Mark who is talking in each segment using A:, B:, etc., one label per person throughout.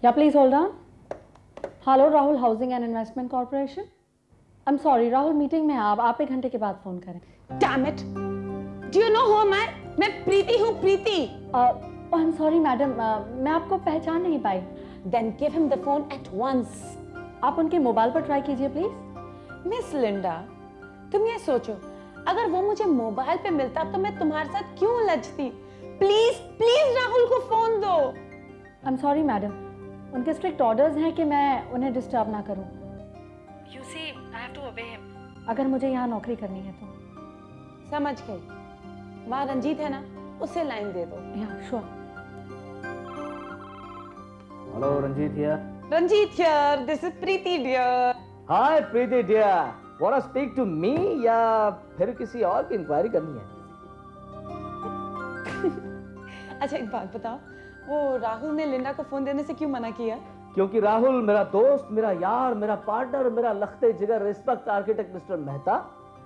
A: Yeah, please hold on. Hello, Rahul Housing and Investment Corporation. I'm sorry, Rahul meeting में है। आप 1 घंटे के बाद फोन करें।
B: Damn it! Do you know who am I? मैं प्रीति हूँ, प्रीति।
A: I'm sorry, मैडम, मैं आपको पहचान नहीं पाई।
B: Then give him the phone at once.
A: आप उनके मोबाइल पर ट्राई कीजिए प्लीज।
B: मिस लिंडा, तुम ये सोचो, अगर वो मुझे मोबाइल पे मिलता तो मैं तुम्हारे साथ क्यों उलझती? प्लीज प्लीज राहुल को फोन दो।
A: I'm sorry, मैडम, उनके स्ट्रिक्ट ऑर्डर्स हैं कि मैं उन्हें डिस्टर्ब ना करूं। You see, I have to obey him. अगर मुझे यहाँ नौकरी करनी है तो।
B: समझ गई। वहाँ रंजीत है ना, उससे लाइन दे दो।
A: Yeah, sure.
C: Hello, Ranjit here.
B: Ranjit here. This is Preeti dear.
C: Hi, Preeti dear. Want to speak to me या फिर किसी और की इंक्वायरी करनी है?
B: अच्छा एक बात बताओ, वो राहुल ने लिंडा को फोन देने से क्यों मना किया?
C: क्योंकि राहुल मेरा दोस्त, मेरा यार, मेरा पार्टनर, मेरा लखते जिगर रिस्पेक्ट आर्किटेक्ट मिस्टर मेहता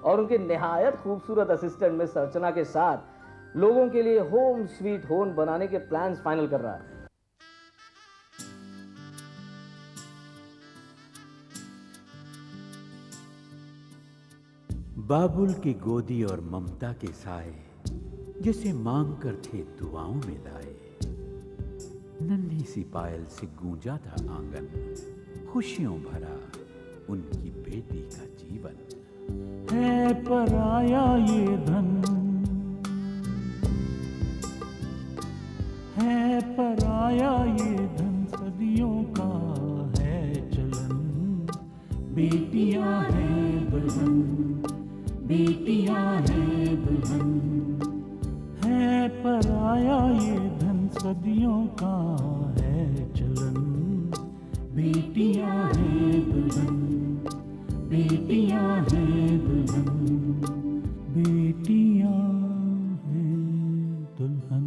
C: और उनके निहायत खूबसूरत असिस्टेंट मिस अर्चना के साथ लोगों के लिए होम स्वीट होम बनाने के प्लान्स फाइनल कर रहा है।
D: बाबुल की गोदी और ममता के साए जिसे मांग कर थे दुआओं में लाए, नन्ही सी पायल से गूंजा था आंगन, खुशियों भरा उनकी बेटी का जीवन।
E: है पराया ये धन, है पराया ये धन, सदियों का है चलन। बेटियां हैं दुल्हन, बेटियां हैं दुल्हन, है पराया ये धन, सदियों का है चलन। बेटियां हैं दुल्हन, बेटियां हैं दुल्हन, बेटियां हैं दुल्हन।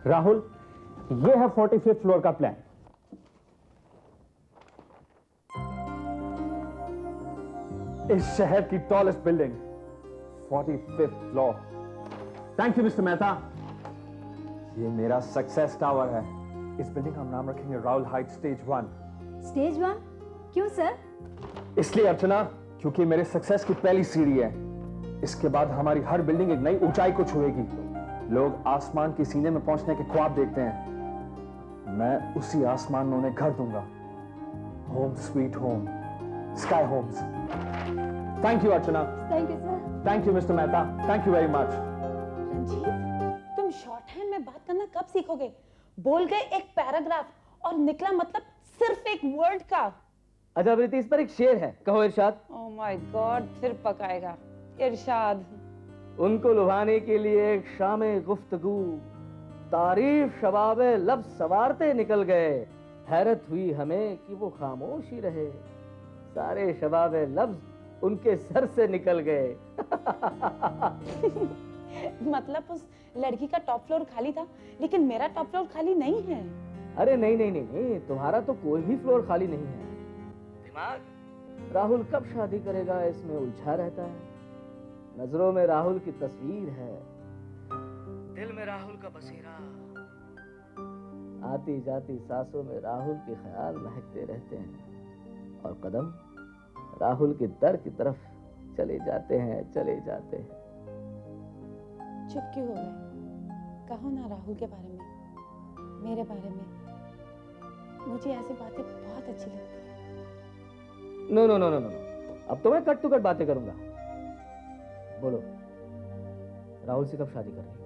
F: राहुल, ये है 45th फ्लोर का प्लान। इस शहर की tallest building, 45th floor. Thank you mister Mehta. ये मेरा सक्सेस टावर है। इस बिल्डिंग का नाम रखेंगे राहुल हाइट स्टेज 1।
G: स्टेज 1? क्यों सर?
F: इसलिए अर्चना, क्योंकि मेरे सक्सेस की पहली सीढ़ी है। इसके बाद हमारी हर बिल्डिंग एक नई ऊंचाई को छुएगी। लोग आसमान के सीने में पहुंचने के ख्वाब देखते हैं, मैं उसी आसमान में उन्हें घर दूंगा। Home sweet home, sky homes. Thank you Archana.
G: Thank you sir.
F: Thank you mister Mehta. Thank you very much.
B: Ranjeet, तुम शॉर्ट हैंड में बात करना कब सीखोगे? बोल गए एक पैराग्राफ और निकला मतलब सिर्फ एक वर्ड का।
C: अच्छा प्रीति, इस पर एक शेर है, कहो इरशाद।
B: ओह माय गॉड, फिर पकाएगा। इरशाद।
C: उनको लुभाने के लिए एक शामे गुफ्तगू, तारीफ शबाबे लफ्ज सवारते निकल गए। हैरत हुई हमें कि वो खामोश ही रहे, सारे शबाबे लफ्ज उनके सर से निकल गए।
B: मतलब उस लड़की का टॉप फ्लोर खाली था, लेकिन मेरा टॉप फ्लोर खाली नहीं है।
C: अरे नहीं नहीं नहीं नहीं, तुम्हारा तो कोई भी फ्लोर खाली नहीं है। दिमाग राहुल कब शादी करेगा इसमें उलझा रहता है। नजरों में राहुल की तस्वीर है, दिल में राहुल का बसेरा, आती जाती सांसों में राहुल के ख्याल महकते रहते हैं और कदम राहुल के दर की तरफ चले जाते हैं, चले जाते हैं।
B: चुप क्यों हो गए? कहो ना राहुल के बारे में, मेरे बारे में। मुझे ऐसी बातें बहुत अच्छी लगती है।
C: No no no no no, अब तो मैं कट टू कट बातें करूंगा। बोलो, राहुल से कब शादी कर रही हो?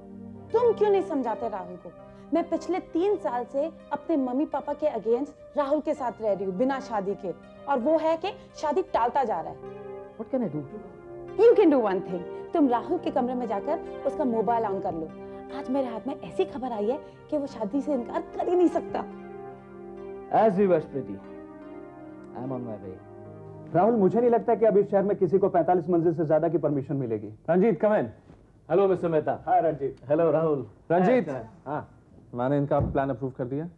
B: तुम क्यों नहीं समझाते राहुल को? मैं पिछले 3 साल से अपने मम्मी पापा के अगेंस्ट राहुल के साथ रह रही हूँ बिना शादी के, और वो है कि शादी टालता जा रहा है।
C: What can I do?
B: You can do one thing. तुम राहुल के कमरे में जाकर उसका मोबाइल ऑन कर लो। आज मेरे हाथ में ऐसी खबर आई है कि वो शादी से इनकार कर ही नहीं सकता।
C: As you wish, Preeti. I'm on my way.
F: Rahul, मुझे नहीं लगता कि अब इस शहर में किसी को 45 मंजिल से ज्यादा की परमिशन मिलेगी। Ranjeet, come in.
C: Hello mister Mehta.
F: Hi Ranjeet.
C: Hello Rahul.
F: Ranjeet,
C: हाँ,
F: मैंने इनका प्लान अप्रूव कर दिया।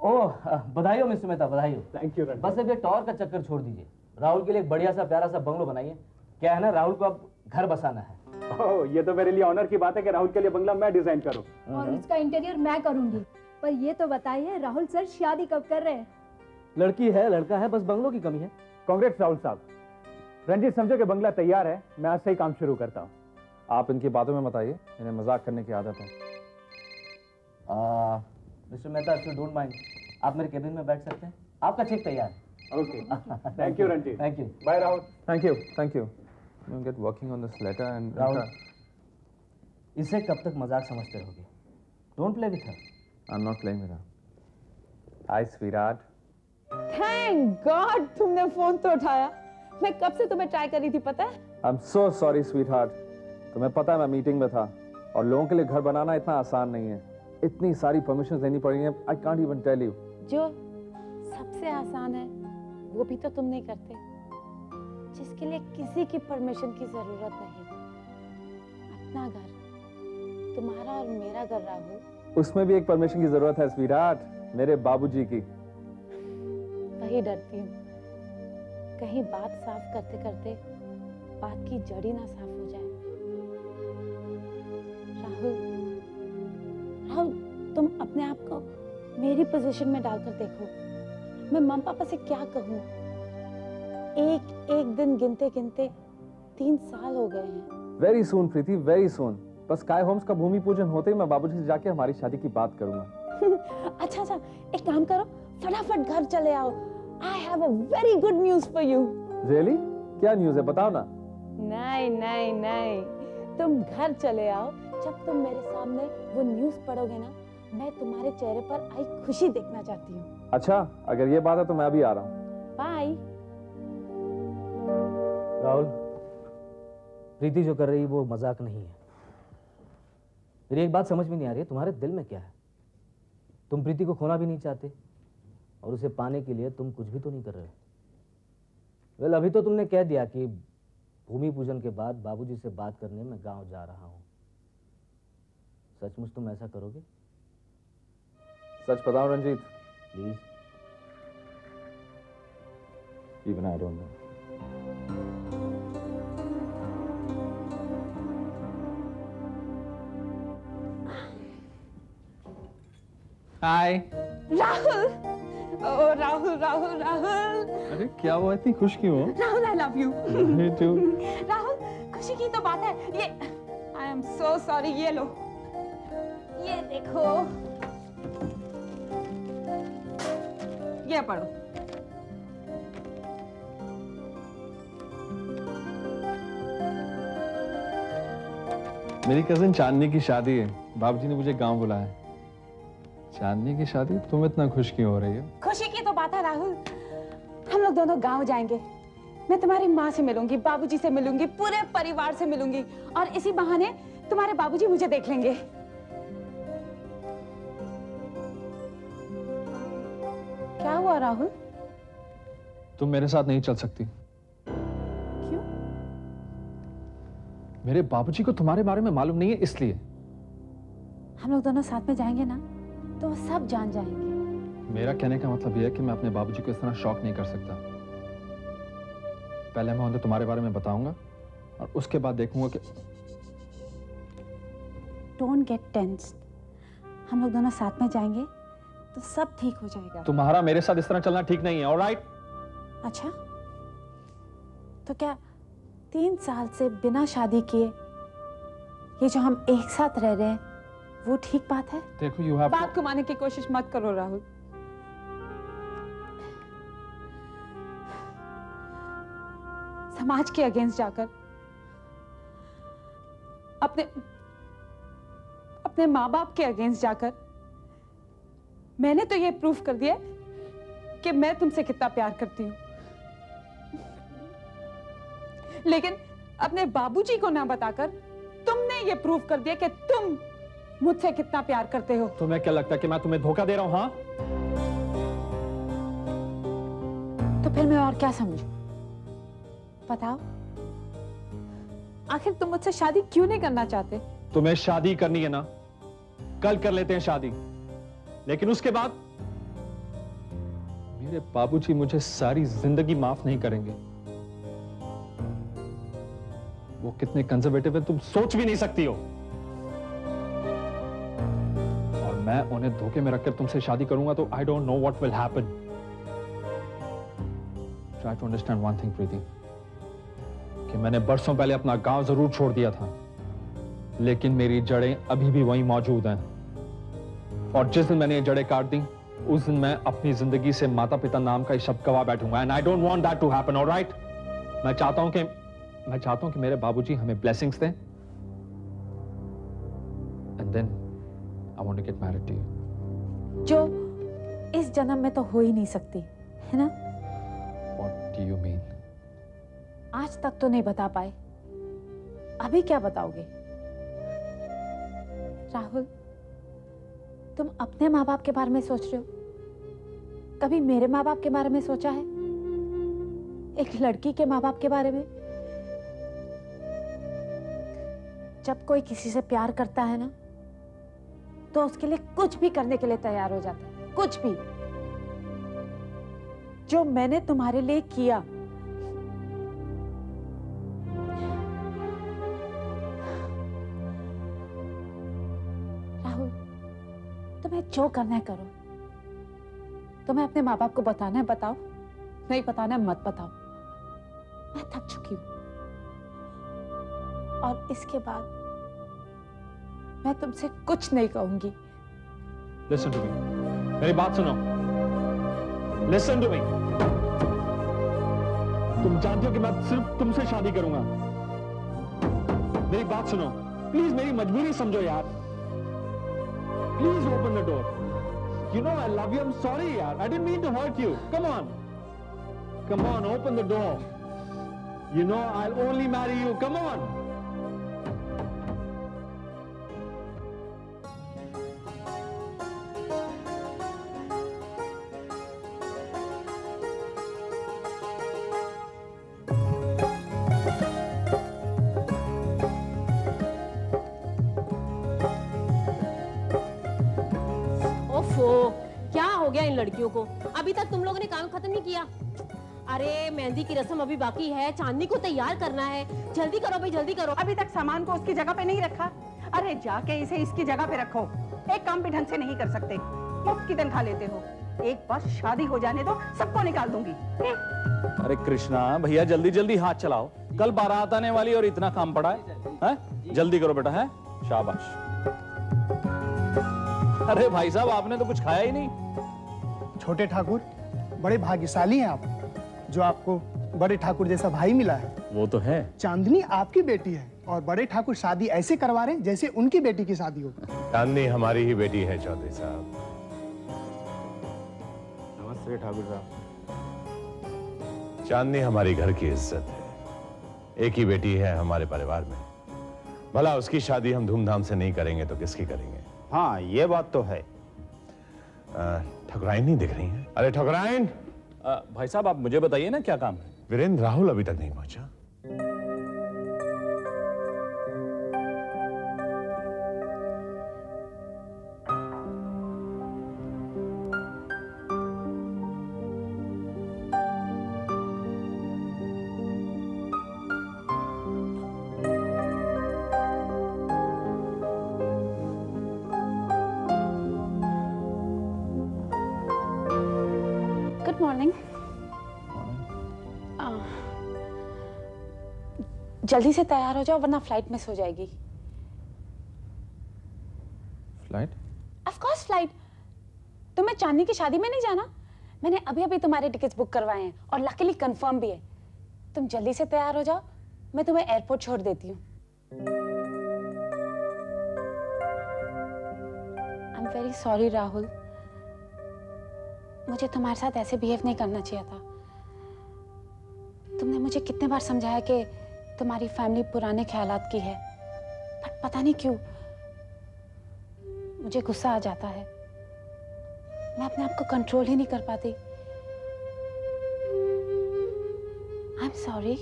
C: ओह बधाई हो मिस्टर मेहता, बधाई हो।
F: Thank you Ranjeet.
C: बस अब ये टॉर का चक्कर छोड़ दीजिए, राहुल के लिए एक बढ़िया सा प्यारा सा बंगलो बनाइए। क्या है ना, राहुल को अब घर बसाना है।
H: ओह, ये तो मेरे लिए ऑनर की बात है कि राहुल के लिए बंगला मैं डिजाइन करूं।
G: और उसका इंटीरियर मैं करूंगी। पर ये तो बताइए राहुल सर शादी कब कर रहे हैं?
C: लड़की है लड़का है, बस बंगलों की कमी है।
H: कांग्रेस राहुल साहब। रंजीत समझो कि बंगला तैयार है, मैं आज से ही काम शुरू करता हूँ।
F: आप इनकी बातों में मत आइए, इन्हें मजाक करने की आदत है।
C: Mister Mehta, if you don't mind, आप मेरे केबिन में बैठ सकते हैं। आपका चेक तैयार है।
H: Okay, thank you Ranjeet.
C: Thank you.
H: Bye Rahul.
F: Thank you, thank you. We'll get working on this letter and
C: Rahul, इसे कब तक मजाक समझते रहोगे? Don't play with her.
F: I'm not playing with her. Hi, sweetheart.
B: Thank God तुमने phone तो उठाया। मैं कब से तुम्हें ट्राई कर रही थी, पता है?
F: I'm so sorry, sweetheart. तुम्हें पता है मैं मीटिंग में था और लोगों के लिए घर बनाना इतना आसान नहीं है। इतनी सारी परमिशन देनी पड़ी है, I can't even tell you.
B: जो सबसे आसान है वो भी तो तुम नहीं करते, जिसके लिए किसी की परमिशन की जरूरत नहीं। अपना घर, तुम्हारा और मेरा घर राहुल,
F: उसमें भी एक परमिशन की जरूरत है स्वीटहार्ट, मेरे बाबूजी की।
B: वही डरती हूँ कहीं बात साफ करते करते बात की जड़ी ना साफ हो जाए। राहुल, तुम अपने आप को मेरी पोजीशन में डालकर देखो। मैं मम्मी पापा से क्या कहूँ? एक एक दिन गिनते गिनते 3 साल हो गए हैं।
F: वेरी सून प्रीति, वेरी सून। बस स्काई होम्स का भूमि पूजन होते ही मैं बाबूजी से जाके हमारी शादी की बात करूंगा।
B: अच्छा, एक काम करो, फटाफट घर चले आओ। I have a very good news for you.
F: Really? क्या न्यूज़ है, बताओ ना।
B: नहीं, तुम घर चले आओ। जब तुम मेरे सामने वो न्यूज़ पढ़ोगे ना, मैं तुम्हारे चेहरे पर आई खुशी देखना चाहती हूँ।
F: अच्छा, अगर ये बात है तो मैं अभी आ रहा हूँ।
B: बाय।
C: राहुल, प्रीति जो कर रही है वो मजाक नहीं है। मेरी एक बात समझ में नहीं आ रही है, तुम्हारे दिल में क्या है? तुम प्रीति को खोना भी नहीं चाहते और उसे पाने के लिए तुम कुछ भी तो नहीं कर रहे हो। वेल, अभी तो तुमने कह दिया कि भूमि पूजन के बाद बाबूजी से बात करने मैं गांव जा रहा हूं। सचमुच तुम ऐसा करोगे?
F: सच बताओ Ranjeet.
C: Please.
F: Even I don't know.
I: Hi
B: Rahul, ओ राहुल।
I: अरे क्या हुआ, इतनी खुश क्यों हो?
B: Rahul, I love you.
I: Me too.
B: Rahul, खुशी की तो बात है। ये I am so sorry, ये लो, ये देखो, ये पढ़ो।
I: मेरी कजिन चांदनी की शादी है, बाबूजी ने मुझे गांव बुलाया है। चांदनी की शादी, तुम इतना खुश क्यों हो रही हो?
B: खुशी की तो बात है राहुल, हम लोग दोनों गांव जाएंगे। मैं तुम्हारी माँ से मिलूंगी, बाबूजी से मिलूंगी, पूरे परिवार से मिलूंगी और इसी बहाने तुम्हारे बाबूजी मुझे देख लेंगे। क्या हुआ राहुल?
F: तुम मेरे साथ नहीं चल सकती।
B: क्यों?
F: मेरे बाबूजी को तुम्हारे बारे में मालूम नहीं है, इसलिए।
B: हम लोग दोनों साथ में जाएंगे ना तो वो सब जान जाएंगे।
F: मेरा कहने का मतलब यह है कि मैं अपने बाबूजी को इस तरह शॉक नहीं कर सकता। पहले मैं उन्हें तुम्हारे बारे में बताऊंगा और उसके बाद देखूंगा कि।
B: Don't get tensed. हम लोग दोनों साथ में जाएंगे तो सब ठीक हो जाएगा।
F: तुम्हारा मेरे साथ इस तरह चलना ठीक नहीं है, ऑलराइट?
B: अच्छा, तो क्या 3 साल से बिना शादी किए ये जो हम एक साथ रह रहे हैं वो ठीक बात है?
F: देखो, यू हैव
B: बात घुमाने की कोशिश मत करो राहुल। समाज के अगेंस्ट जाकर अपने माँ बाप के अगेंस्ट जाकर मैंने तो ये प्रूफ कर दिया कि मैं तुमसे कितना प्यार करती हूँ, लेकिन अपने बाबूजी को ना बताकर तुमने ये प्रूफ कर दिया कि तुम मुझसे कितना प्यार करते हो।
F: तुम्हें क्या लगता है कि मैं तुम्हें धोखा दे रहा हूं? हाँ,
B: तो फिर मैं और क्या समझूं? बताओ, आखिर तुम मुझसे शादी क्यों नहीं करना चाहते?
F: तुम्हें शादी करनी है ना, कल कर लेते हैं शादी, लेकिन उसके बाद मेरे बाबूजी मुझे सारी जिंदगी माफ नहीं करेंगे।
I: वो कितने कंजर्वेटिव है तुम सोच भी नहीं सकती हो। और मैं उन्हें धोखे में रखकर तुमसे शादी करूंगा तो I don't know what will happen. Try to understand one thing Preeti, कि मैंने बरसों पहले अपना गांव जरूर छोड़ दिया था, लेकिन मेरी जड़ें अभी भी वहीं मौजूद हैं। और जिस दिन मैंने ये जड़ें काट दी, उस दिन मैं अपनी जिंदगी से माता पिता नाम का शब्द गवा बैठूंगा। And I don't want that to happen, alright? मैं चाहता हूं कि मेरे बाबूजी हमें ब्लेसिंग्स दें, and then I want to get married to you.
B: जो इस जन्म में तो हो ही नहीं सकती, है ना?
I: What do you mean?
B: आज तक तो नहीं बता पाए, अभी क्या बताओगे? राहुल, तुम अपने माँ बाप के बारे में सोच रहे हो? कभी मेरे माँ बाप के बारे में सोचा है? एक लड़की के माँ बाप के बारे में? जब कोई किसी से प्यार करता है ना, तो उसके लिए कुछ भी करने के लिए तैयार हो जाता है, कुछ भी। जो मैंने तुम्हारे लिए किया, राहुल, तुम्हें जो करना है करो। तुम्हें अपने माँ बाप को बताना है बताओ, नहीं बताना है मत बताओ। मैं थक चुकी हूं, और इसके बाद मैं तुमसे कुछ नहीं कहूंगी।
I: लिसन टू मी, मेरी बात सुनो। Listen to me. तुम जानती हो कि मैं सिर्फ तुमसे शादी करूंगा। मेरी बात सुनो प्लीज, मेरी मजबूरी समझो यार। Please open the door. You know I love you. I'm sorry yaar. I didn't mean to hurt you. Come on. Come on, open the door. You know I'll only marry you. Come on.
J: क्या हो गया इन लड़कियों को? अभी तक तुम लोगों ने काम खत्म नहीं किया। अरे मेहंदी की रस्म अभी बाकी है, चांदनी को तैयार करना है। जल्दी करो भाई, जल्दी करो।
K: अभी तक सामान को उसकी जगह पे नहीं रखा। अरे जाके इसे इसकी जगह पे रखो। एक काम भी ढंग से नहीं कर सकते, मुफ्त की तनख्वाह लेते हो। एक बार शादी हो जाने दो, सबको निकाल दूंगी।
L: अरे कृष्णा भैया, जल्दी जल्दी हाथ चलाओ, कल बारात आने वाली और इतना काम पड़ा है? जल्दी करो बेटा। है शाबाश। अरे भाई साहब, आपने तो कुछ खाया ही नहीं।
M: छोटे ठाकुर, बड़े भाग्यशाली हैं आप, जो आपको बड़े ठाकुर जैसा भाई मिला है।
L: वो तो है।
M: चांदनी आपकी बेटी है और बड़े ठाकुर शादी ऐसे करवा रहे जैसे उनकी बेटी की शादी हो।
N: चांदनी हमारी ही बेटी है चौधरी साहब।
F: नमस्ते ठाकुर साहब।
N: चांदनी हमारी घर की इज्जत है, एक ही बेटी है हमारे परिवार में। भला उसकी शादी हम धूमधाम से नहीं करेंगे तो किसकी करेंगे?
O: हाँ, ये बात तो है।
N: ठकुराइन नहीं दिख रही है। अरे ठकुराइन!
L: भाई साहब आप मुझे बताइए ना, क्या काम है?
N: वीरेंद्र राहुल अभी तक नहीं पहुंचा।
B: Good morning. जल्दी से तैयार हो जाओ वरना फ्लाइट मिस हो जाएगी।
I: फ्लाइट?
B: Of course flight. तुम्हें चांदनी की शादी में नहीं जाना? मैंने अभी अभी तुम्हारे टिकट्स बुक करवाए हैं और लकीली कंफर्म भी है। तुम जल्दी से तैयार हो जाओ, मैं तुम्हें एयरपोर्ट छोड़ देती हूँ। I am very sorry Rahul, मुझे तुम्हारे साथ ऐसे बिहेव नहीं करना चाहिए था। तुमने मुझे कितने बार समझाया कि तुम्हारी फैमिली पुराने ख्यालात की है, बट पता नहीं क्यों मुझे गुस्सा आ जाता है। मैं अपने आप को कंट्रोल ही नहीं कर पाती। I am sorry.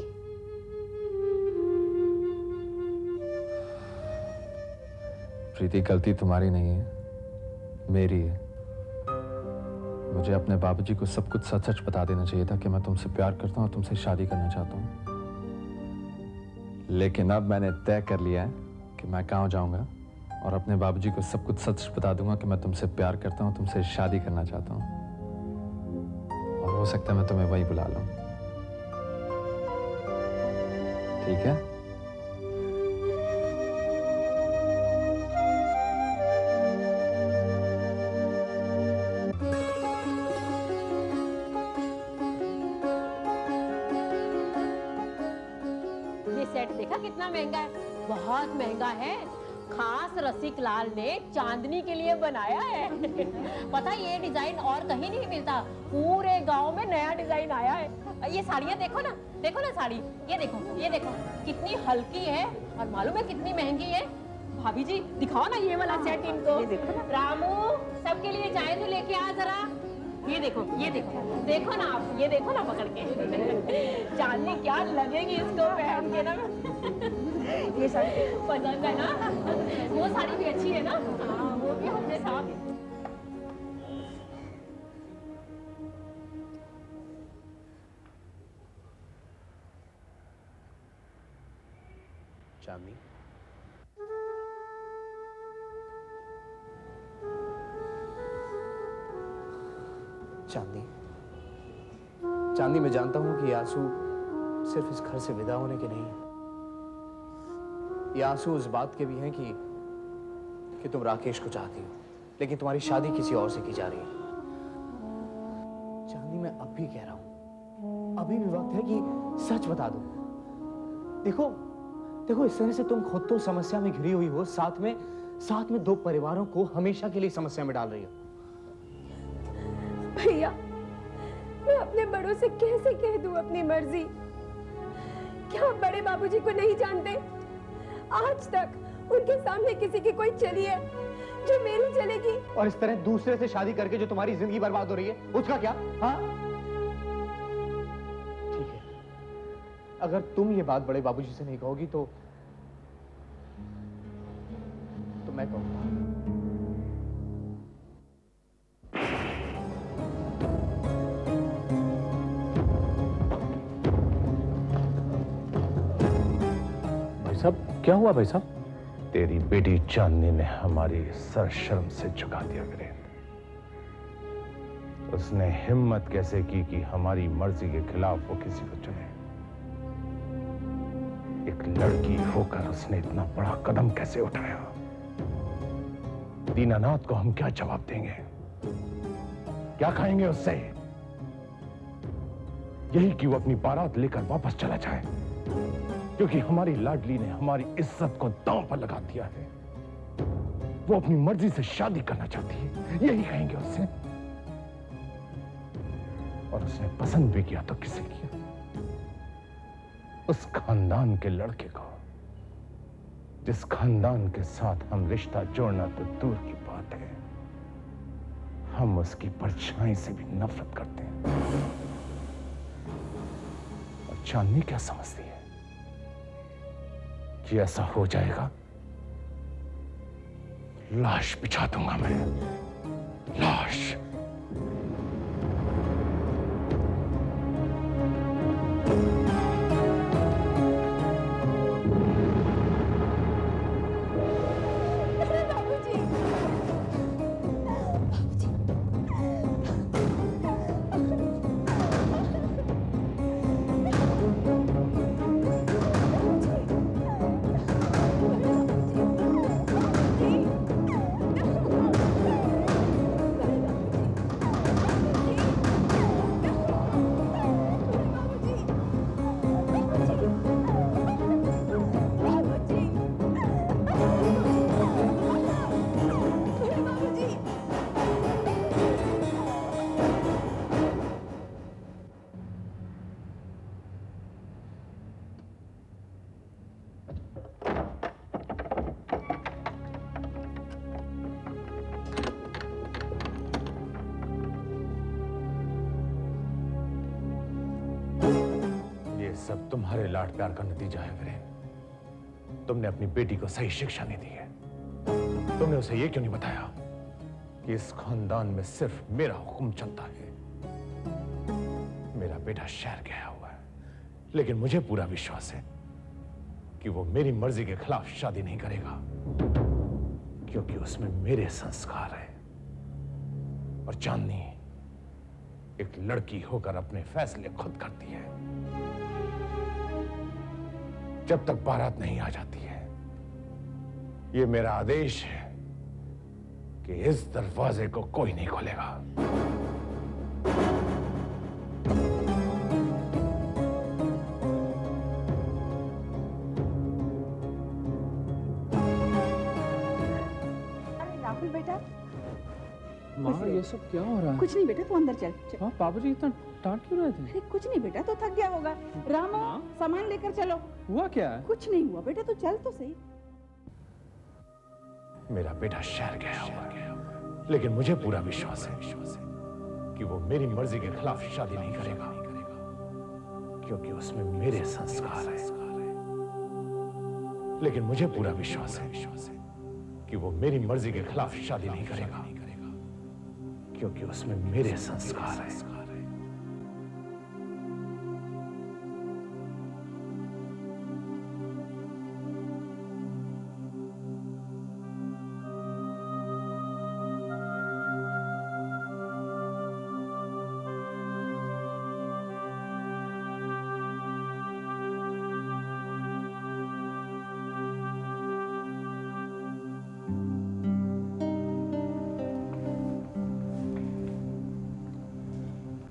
I: प्रीति, गलती तुम्हारी नहीं है, मेरी है। मुझे अपने बाबूजी को सब कुछ सच सच बता देना चाहिए था कि मैं तुमसे प्यार करता हूँ और तुमसे शादी करना चाहता हूँ। लेकिन अब मैंने तय कर लिया है कि मैं गाँव जाऊंगा और अपने बाबूजी को सब कुछ सच बता दूंगा कि मैं तुमसे प्यार करता हूँ, तुमसे शादी करना चाहता हूँ। और हो सकता है मैं तुम्हें वही बुला लूं। ठीक है?
J: ये सेट देखा कितना महंगा है? बहुत महंगा है। खास रसिक लाल ने चांदनी के लिए बनाया है। पता है ये डिजाइन और कहीं नहीं मिलता, पूरे गांव में नया डिजाइन आया है। ये साड़ियाँ देखो ना साड़ी, ये देखो कितनी हल्की है और मालूम है कितनी महंगी है। भाभी जी दिखाओ ना ये वाला सेट इनको। रामू सबके लिए चाय तो लेके आ जरा। ये देखो ना आप, ये देखो ना पकड़ के। चांदनी क्या लगेगी इसको पहन के ना। ये साड़ी पसंद है ना? वो साड़ी भी अच्छी है ना? हाँ वो भी हमने साथ।
P: चांदनी, चांदनी मैं जानता हूं कि ये आंसू सिर्फ इस घर से विदा होने के नहीं है। ये आंसू उस बात के भी हैं कि तुम राकेश को चाहती हो, लेकिन तुम्हारी शादी किसी और से की जा रही है। चांदनी मैं अब भी कह रहा हूं, अभी भी वक्त है कि सच बता दो। देखो इस तरह से तुम खुद तो समस्या में घिरी हुई हो, साथ में दो परिवारों को हमेशा के लिए समस्या में डाल रही हो।
Q: भैया मैं अपने बड़ों से कैसे कह दूं अपनी मर्जी? क्या आप बड़े बाबूजी को नहीं जानते? आज तक उनके सामने किसी की कोई चली है जो मेरी चलेगी?
P: और इस तरह दूसरे से शादी करके जो तुम्हारी जिंदगी बर्बाद हो रही है, उसका क्या? हाँ ठीक है, अगर तुम ये बात बड़े बाबूजी से नहीं कहोगी तो मैं कहूंगा।
F: क्या हुआ भाई साहब?
N: तेरी बेटी चांदनी ने हमारी सर शर्म से झुका दिया वीरेंद्र। उसने हिम्मत कैसे की कि हमारी मर्जी के खिलाफ वो किसी को चुने? एक लड़की होकर उसने इतना बड़ा कदम कैसे उठाया? दीनानाथ को हम क्या जवाब देंगे? क्या खाएंगे उससे? यही कि वो अपनी बारात लेकर वापस चला जाए, क्योंकि हमारी लाडली ने हमारी इज्जत को दांव पर लगा दिया है। वो अपनी मर्जी से शादी करना चाहती है, यही कहेंगे उससे। और उसने पसंद भी किया तो किसे किया? उस खानदान के लड़के को, जिस खानदान के साथ हम रिश्ता जोड़ना तो दूर की बात है, हम उसकी परछाई से भी नफरत करते हैं। और चांदनी क्या समझती है कि ऐसा हो जाएगा? लाश बिछा दूंगा मैं, लाश। सब तुम्हारे लाड प्यार का नतीजा है वीरेन। तुमने अपनी बेटी को सही शिक्षा नहीं दी है। तुमने उसे यह क्यों नहीं बताया कि इस खानदान में सिर्फ मेरा हुक्म चलता है? मेरा बेटा शहर गया हुआ है, लेकिन मुझे पूरा विश्वास है कि वो मेरी मर्जी के खिलाफ शादी नहीं करेगा, क्योंकि उसमें मेरे संस्कार है। और चांदनी एक लड़की होकर अपने फैसले खुद करती है। जब तक बारात नहीं आ जाती है, ये मेरा आदेश है कि इस दरवाजे को कोई नहीं खोलेगा।
K: अरे राहुल बेटा,
I: माँ ये सब क्या हो रहा है?
K: कुछ नहीं बेटा, तू अंदर चल।
I: हाँ बाबूजी इतना डांट क्यों रहे थे?
K: अरे कुछ नहीं बेटा, तो थक गया होगा। रामो, सामान लेकर चलो।
I: हुआ क्या है?
K: कुछ नहीं हुआ बेटा, तू चल तो सही।
N: मेरा बेटा शहर गया होगा, लेकिन मुझे पूरा विश्वास है कि वो मेरी मर्जी के खिलाफ शादी नहीं करेगा, क्योंकि उसमें मेरे संस्कार है। लेकिन मुझे पूरा विश्वास है कि वो मेरी मर्जी के खिलाफ शादी नहीं करेगा, क्योंकि उसमें मेरे संस्कार है।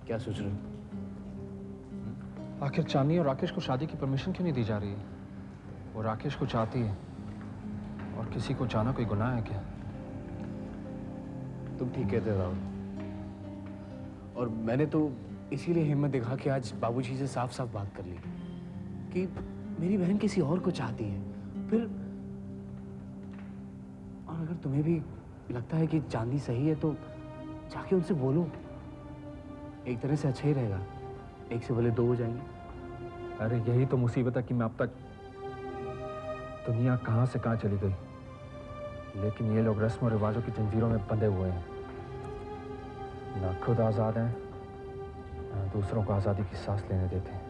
P: क्या सोच रहे हो?
I: आखिर चांदनी और राकेश को शादी की परमिशन क्यों नहीं दी जा रही है? वो राकेश को चाहती है, और किसी को चाहना कोई गुनाह है क्या?
P: तुम ठीक कहते हो राहुल, और मैंने तो इसीलिए हिम्मत दिखा के आज बाबूजी से साफ साफ बात कर ली कि मेरी बहन किसी और को चाहती है। फिर और अगर तुम्हें भी लगता है कि चांदी सही है तो जाके उनसे बोलो, एक तरह से अच्छा ही रहेगा, एक से भले दो हो जाएंगे।
I: अरे यही तो मुसीबत है कि मैं अब तक दुनिया कहाँ से कहाँ चली गई, लेकिन ये लोग रस्म और रिवाजों की जंजीरों में बंधे हुए हैं। ना खुद आज़ाद हैं, ना दूसरों को आज़ादी की सांस लेने देते हैं।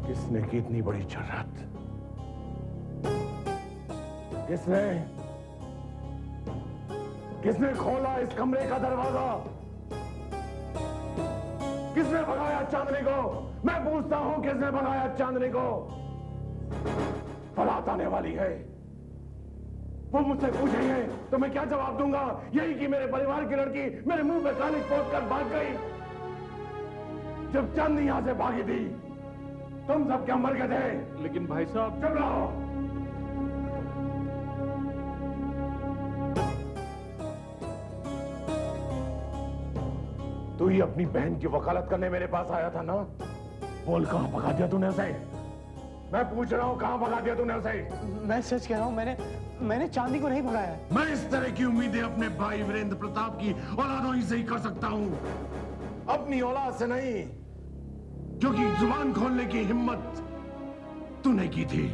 N: किसने की इतनी बड़ी जर्रत? किसने खोला इस कमरे का दरवाजा? किसने भगाया चांदनी को? मैं पूछता हूं, किसने भगाया चांदनी को? बारात आने वाली है, वो मुझसे पूछेंगे तो मैं क्या जवाब दूंगा? यही कि मेरे परिवार की लड़की मेरे मुंह पे कालिक पोत कर भाग गई। जब चांदनी यहां से भागी थी, तुम सब क्या मर गए थे?
L: लेकिन भाई साहब,
N: चुप रहो। तू ही अपनी बहन की वकालत करने मेरे पास आया था ना? बोल, कहां भगा दिया तूने उसे? मैं पूछ रहा हूं, कहां भगा दिया तूने उसे?
P: मैं सच कह रहा हूं, मैंने चांदी को नहीं भगाया।
N: मैं इस तरह की उम्मीदें अपने भाई वीरेंद्र प्रताप की औलादों ही से ही कर सकता हूं, अपनी औलाद से नहीं, क्योंकि जुबान खोलने की हिम्मत तूने की थी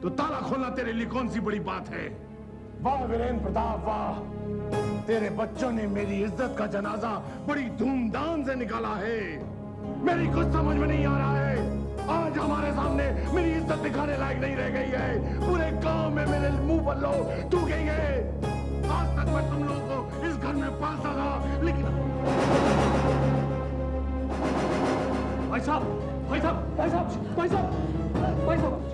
N: तो ताला खोलना तेरे लिए कौन सी बड़ी बात है? वाह वीरेंद्र प्रताप, वाह! तेरे बच्चों ने मेरी इज्जत का जनाजा बड़ी धूमधाम से निकाला है। मेरी कुछ समझ में नहीं आ रहा है, आज हमारे सामने मेरी इज्जत दिखाने लायक नहीं रह गई है। पूरे गांव में मेरे मुंह पर लो तू गई है। आज तक मैं तुम लोगों को इस घर में पालता था, लेकिन
L: भाई साहब, भाई साहब, भाई साहब, भाई साहब, भाई साहब,